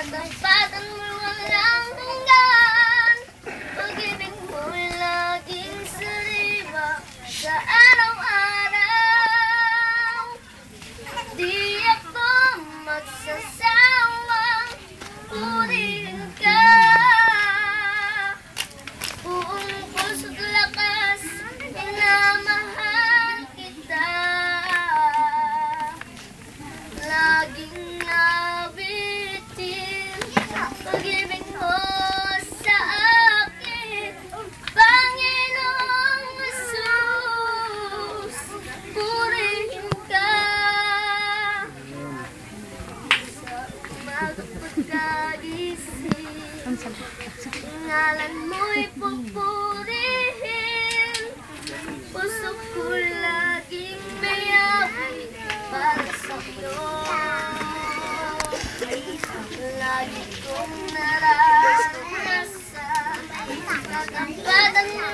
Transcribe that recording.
Katapatan mo walang hanggan, pag-ibig mo'y laging sariwa sa araw-araw. Di ako magsasawang purihin ka. Buong puso't lakas, minamahal kita. Laging nabitin pag-ibig mo sa akin, Panginoong Jesus, purihin ka. Sa umaga pagkagising, ngalan mo'y pupurihin. Puso ko laging mayabi para sa'yo. Lagi kong nararanasan, katampatan mo